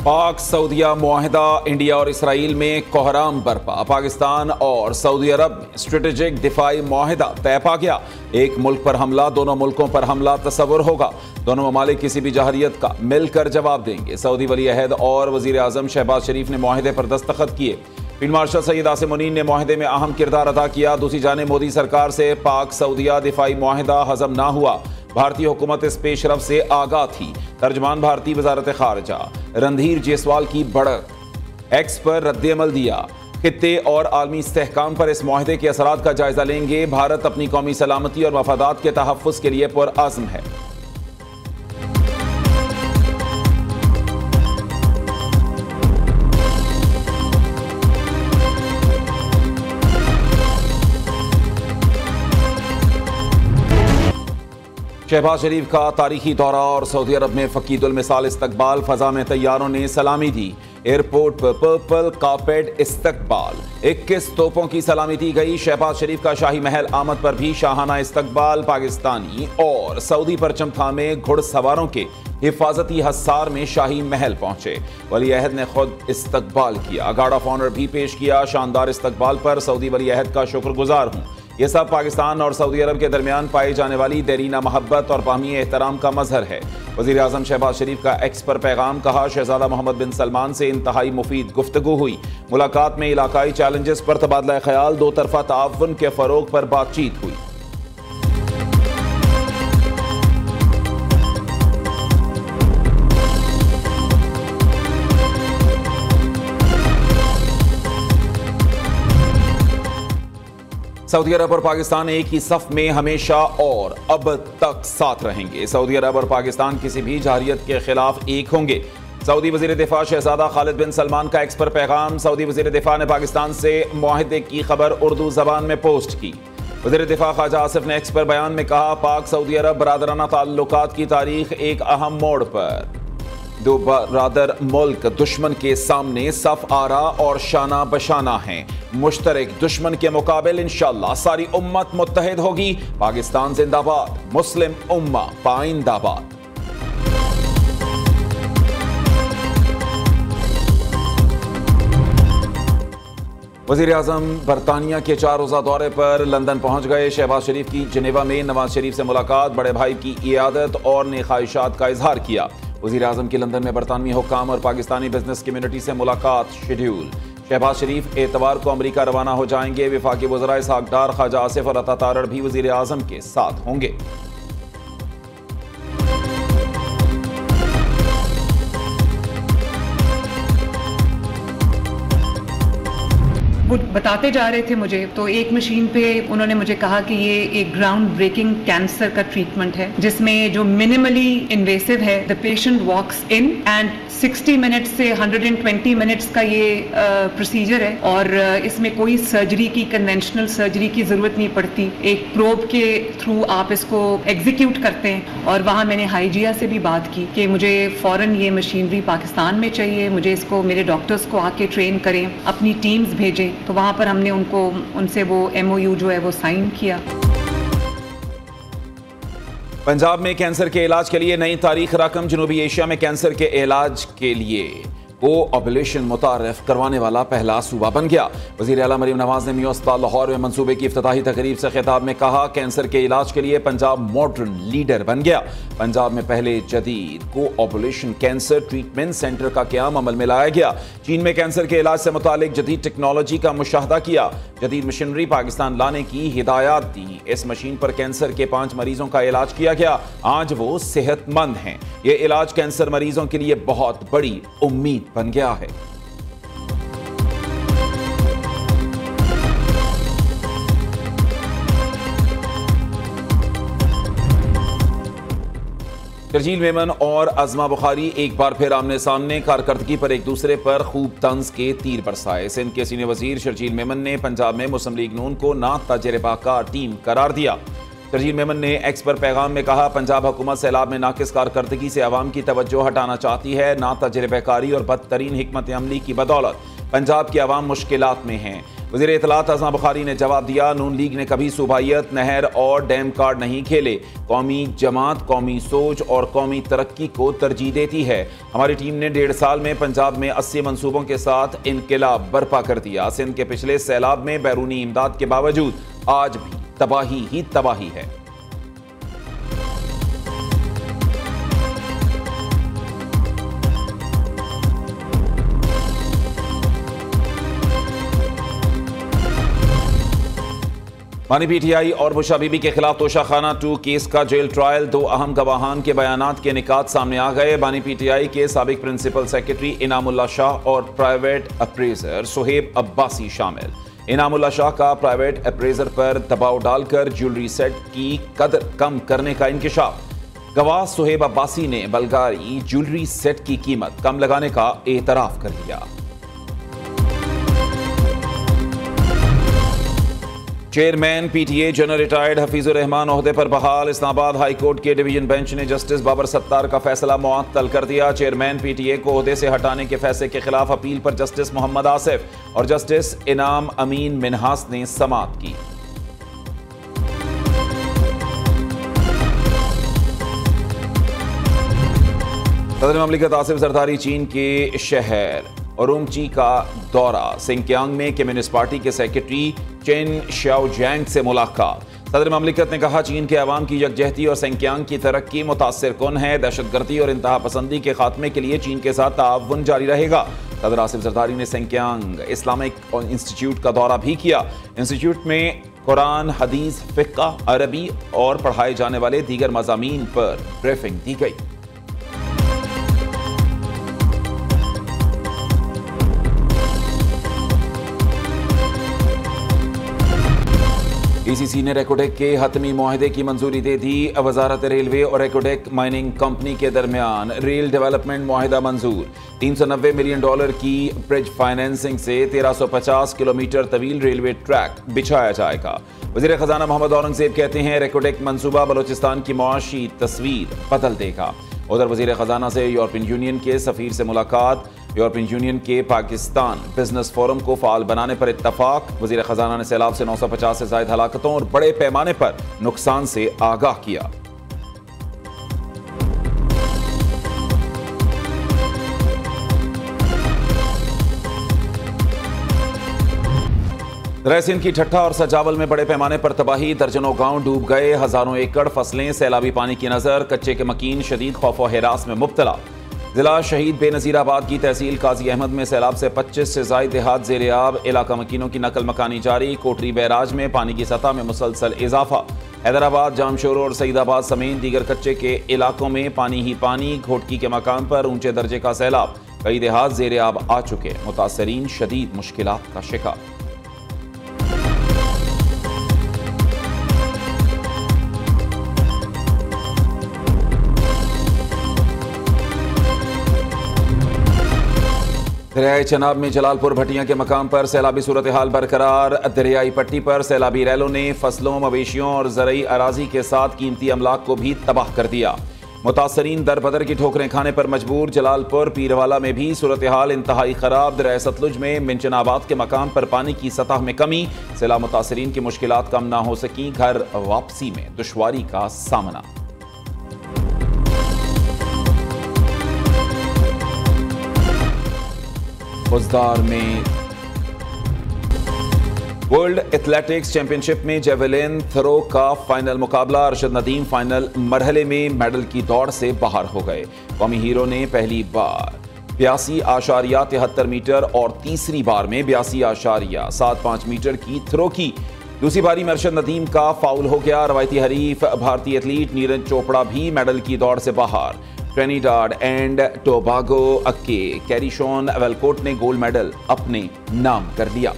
पाक सऊदिया मुआहिदा, इंडिया और इसराइल में कोहराम बरपा। पाकिस्तान और सऊदी अरब में स्ट्रेटेजिक दिफाई मुआहिदा तय पा गया। एक मुल्क पर हमला, दोनों मुल्कों पर हमला तस्वुर होगा। दोनों ममालिक किसी भी जहरियत का मिलकर जवाब देंगे। सऊदी वली अहद और वजीर आजम शहबाज शरीफ ने मुआहिदे पर दस्तखत किए। फील्ड मार्शल सैयद आसिम मुनीर ने मुआहिदे में अहम किरदार अदा किया। दूसरी जानिब मोदी सरकार से पाक सऊदिया दिफाई मुआहिदा हजम ना हुआ। भारतीय हुकूमत इस पेशरफ से आगाह थी। तर्जमान भारतीय वजारत खारजा रणधीर जायसवाल की बढ़त एक्स पर रद्द-ए-अमल दिया। खित्ते और आलमी इस्तेहकाम पर इस मुआहिदे के असरात का जायजा लेंगे। भारत अपनी कौमी सलामती और मफादात के तहफ़्फ़ुज़ के लिए पुरअज़्म है। शहबाज शरीफ का तारीखी दौरा और सऊदी अरब में फ़कीदुल मिसाल इस्तकबाल। फ़ज़ा में तैयारों ने सलामी दी। एयरपोर्ट पर पर्पल कार्पेट इस्तकबाल। 21 तोपों की सलामी दी गई। शहबाज शरीफ का शाही महल आमद पर भी शाहाना इस्तकबाल। पाकिस्तानी और सऊदी परचम थामे घुड़सवारों के हिफाजती हसार में शाही महल पहुंचे। वली अहद ने खुद इस्तकबाल किया, गार्ड ऑफ ऑनर भी पेश किया। शानदार इस्तकबाल पर सऊदी वली अहद का शुक्रगुजार हूँ। ये सब पाकिस्तान और सऊदी अरब के दरमियान पाई जाने वाली देरीना मोहब्बत और बाहमी एहतराम का मजहर है। वज़ीर आज़म शहबाज शरीफ का एक्स पर पैगाम। कहा, शहजादा मोहम्मद बिन सलमान से इंतहाई मुफीद गुफ्तगू हुई। मुलाकात में इलाकाई चैलेंजेस पर तबादला ख्याल, दो तरफा ताउन के फ़रोग पर बातचीत हुई। सऊदी अरब और पाकिस्तान एक ही सफ में हमेशा और अब तक साथ रहेंगे। सऊदी अरब और पाकिस्तान किसी भी जहरियत के खिलाफ एक होंगे। सऊदी वजीर दिफा शहजादा खालिद बिन सलमान का एक्स पर पैगाम। सऊदी वजीर दिफा ने पाकिस्तान से मुआहिदे की खबर उर्दू जबान में पोस्ट की। वजीर दिफा ख्वाजा आसिफ ने एक्स पर बयान में कहा, पाक सऊदी अरब बरादराना ताल्लुकात की तारीख एक अहम मोड़ पर। दो बरादर मुल्क दुश्मन के सामने सफ आरा और शाना बशाना हैं। मुश्तरक दुश्मन के मुकाबले इंशाअल्लाह सारी उम्मत मुत्तहिद होगी। पाकिस्तान जिंदाबाद, मुस्लिम उम्मा पाइंदाबाद। वज़ीर आज़म बरतानिया के 4 रोज़ा दौरे पर लंदन पहुंच गए। शहबाज शरीफ की जिनेवा में नवाज शरीफ से मुलाकात, बड़े भाई की इयादत और ने ख्वाहिशात का इजहार किया। वज़ीर आज़म की लंदन में बरतानवी हुक्काम और पाकिस्तानी बिजनेस कम्युनिटी से मुलाकात शेड्यूल। शहबाज शरीफ एतवार को अमरीका रवाना हो जाएंगे। वफाकी वज़रा इसहाक डार, ख्वाजा आसिफ और अता तारड़ भी वज़ीर आज़म के साथ होंगे। वो बताते जा रहे थे मुझे, तो एक मशीन पे उन्होंने मुझे कहा कि ये एक ग्राउंड ब्रेकिंग कैंसर का ट्रीटमेंट है, जिसमें जो मिनिमली इन्वेसिव है, the patient walks in and 60 minutes से 120 मिनट्स का ये प्रोसीजर है और इसमें कोई सर्जरी की, कन्वेंशनल सर्जरी की ज़रूरत नहीं पड़ती। एक प्रोब के थ्रू आप इसको एग्जीक्यूट करते हैं। और वहाँ मैंने हाइजिया से भी बात की कि मुझे फ़ौरन ये मशीनरी पाकिस्तान में चाहिए, मुझे इसको मेरे डॉक्टर्स को आके ट्रेन करें, अपनी टीम्स भेजें। तो वहाँ पर हमने उनसे वो MOU जो है वो साइन किया। पंजाब में कैंसर के इलाज के लिए नई तारीख रकम। जनूबी एशिया में कैंसर के इलाज के लिए कोऑपरेशन मुतारफ करवाने वाला पहला सूबा बन गया। वज़ीर आला मरीम नवाज ने मियां अस्पताल लाहौर में मंसूबे की इफ्तिताही तकरीब से खिताब में कहा, कैंसर के इलाज के लिए पंजाब मॉडर्न लीडर बन गया। पंजाब में पहले जदीद कोऑपरेशन कैंसर ट्रीटमेंट सेंटर का क़याम अमल में लाया गया। चीन में कैंसर के इलाज से मुतालिक जदीद टेक्नोलॉजी का मुशाहदा किया। जदीद मशीनरी पाकिस्तान लाने की हिदायत दी। इस मशीन पर कैंसर के 5 मरीजों का इलाज किया गया। आज वो सेहतमंद हैं। ये इलाज कैंसर मरीजों के लिए बहुत बड़ी उम्मीद बन गया है। शर्जील मेमन और अज़मा बुखारी एक बार फिर आमने सामने। कारकर्दगी पर एक दूसरे पर खूब तंज के तीर बरसाए। सिंध के सीनियर वजीर शर्जील मेमन ने पंजाब में मुस्लिम लीग नून को ना तजर्बाकार टीम करार दिया। शर्जील मेमन ने एक्स पर पैगाम में कहा, पंजाब हुकूमत सैलाब में नाकिस कारकर्दगी से अवाम की तवज्जो हटाना चाहती है। ना तजर्बाकारी और बदतरीन हिकमत अमली की बदौलत पंजाब की अवाम मुश्किलात में हैं। वज़ीर इत्तलात अज़मा बुखारी ने जवाब दिया, नून लीग ने कभी सूबाइयत, नहर और डैम कार्ड नहीं खेले। कौमी जमात, कौमी सोच और कौमी तरक्की को तरजीह देती है। हमारी टीम ने 1.5 साल में पंजाब में 80 मंसूबों के साथ इनकलाब बर्पा कर दिया। सिंध के पिछले सैलाब में बैरूनी इमदाद के बावजूद आज भी तबाही ही तबाही है। बानी पीटीआई और बुशरा बीबी के खिलाफ तोशाखाना 2 केस का जेल ट्रायल। 2 अहम गवाहान के बयानात के निकात सामने आ गए। बानी पीटीआई के साबिक प्रिंसिपल सेक्रेटरी इनामुल्लाह शाह और प्राइवेट अप्रेजर सुहेब अब्बासी शामिल। इनामुल्लाह शाह का प्राइवेट अप्रेजर पर दबाव डालकर ज्वेलरी सेट की कदर कम करने का इंकिशाफ। गवाह सुहेब अब्बासी ने बल्गारी ज्वेलरी सेट की कीमत कम लगाने का एतराफ कर लिया। Chairman PTA general retired Hafeezur Rahman ओहदे पर बहाल। इस्लामाबाद हाई कोर्ट के डिवीजन बेंच ने जस्टिस बाबर सत्तार का फैसला मुअत्तल कर दिया। चेयरमैन पीटीए को ओहदे से हटाने के फैसले के खिलाफ अपील पर जस्टिस मोहम्मद आसिफ और जस्टिस इनाम अमीन मिनहास ने समाअत की। सदर ममलिकत आसिफ जरदारी चीन के शहर उरुमची का दौरा। सिंकियांग में कम्युनिस्ट पार्टी के सेक्रेटरी चेन शाओजियांग से मुलाकात। सदर ममलिकत ने कहा, चीन के अवाम की यकजहती और सिंकियांग की तरक्की मुतासिर कुन है। दहशतगर्दी और इंतहा पसंदी के खात्मे के लिए चीन के साथ ताउन जारी रहेगा। सदर आसिफ जरदारी ने सिंकियांग इस्लामिक इंस्टीट्यूट का दौरा भी किया। इंस्टीट्यूट में कुरान, हदीस, फिक्का, अरबी और पढ़ाए जाने वाले दीगर मज़ामीन पर ब्रीफिंग दी गई। ईसीसी ने रेकोडेक के हतमी मुआहदे की मंजूरी दे दी। वजारत रेलवे और रेकोडेक माइनिंग कंपनी के दरमियान रेल डेवलपमेंट मुआहदा मंजूर। $390 मिलियन की ब्रिज फाइनेंसिंग से 1350 किलोमीटर तवील रेलवे ट्रैक बिछाया जाएगा। वज़ीर खजाना मोहम्मद औरंगजेब कहते हैं, रेकोडेक मंसूबा बलोचिस्तान की मुआशी तस्वीर बदल देगा। उधर वज़ीर खजाना से यूरोपियन यूनियन के सफ़ीर से मुलाकात। यूरोपियन यूनियन के पाकिस्तान बिजनेस फोरम को फाल बनाने पर इत्तफाक। वज़ीर खजाना ने सैलाब से 950 से ज़ायद हलाकतों और बड़े पैमाने पर नुकसान से आगाह किया। सिंध की ठट्ठा और सजावल में बड़े पैमाने पर तबाही। दर्जनों गांव डूब गए। हजारों एकड़ फसलें सैलाबी पानी की नजर। कच्चे के मकीन शदीद खौफ व हिरास में मुब्तला। जिला शहीद बेनज़ीराबाद की तहसील काजी अहमद में सैलाब से 25 से ज़ायद देहात ज़ेर-ए-आब। इलाका मकीनों की नकल मकानी जारी। कोटरी बैराज में पानी की सतह में मुसलसल इजाफा। हैदराबाद, जामशोर और सईदाबाद समेत दीगर कच्चे के इलाकों में पानी ही पानी। घोटकी के मकाम पर ऊंचे दर्जे का सैलाब। कई देहात ज़ेर-ए-आब आ चुके। मुतासरीन शदीद मुश्किलात का शिकार। दरियाई चनाब में जलालपुर भटियां के मकाम पर सैलाबी सूरत हाल बरकरार। दरियाई पट्टी पर सैलाबी रैलों ने फसलों, मवेशियों और ज़रई अराजी के साथ कीमती अमलाक को भी तबाह कर दिया। मुतासरीन दर बदर की ठोकरें खाने पर मजबूर। जलालपुर पीरवाला में भी सूरत हाल इंतहाई खराब। दरिया सतलुज में मिंचनाबाद के मकाम पर पानी की सतह में कमी। सैलाब मुतासरीन की मुश्किलात कम ना हो सकी। घर वापसी में दुश्वारी का सामना। फौजदार में वर्ल्ड एथलेटिक्स चैंपियनशिप में जेवलिन थ्रो का फाइनल मुकाबला। अरशद नदीम फाइनल मरहले में मेडल की दौड़ से बाहर हो गए। कौमी हीरो ने पहली बार 82.73 मीटर और तीसरी बार में 82.75 मीटर की थ्रो की। दूसरी बारी में अरशद नदीम का फाउल हो गया। रवायती हरीफ भारतीय एथलीट नीरज चोपड़ा भी मेडल की दौड़ से बाहर। ट्रिनिडाड एंड टोबागो के कैरिशॉन वेलकोट ने गोल्ड मेडल अपने नाम कर लिया।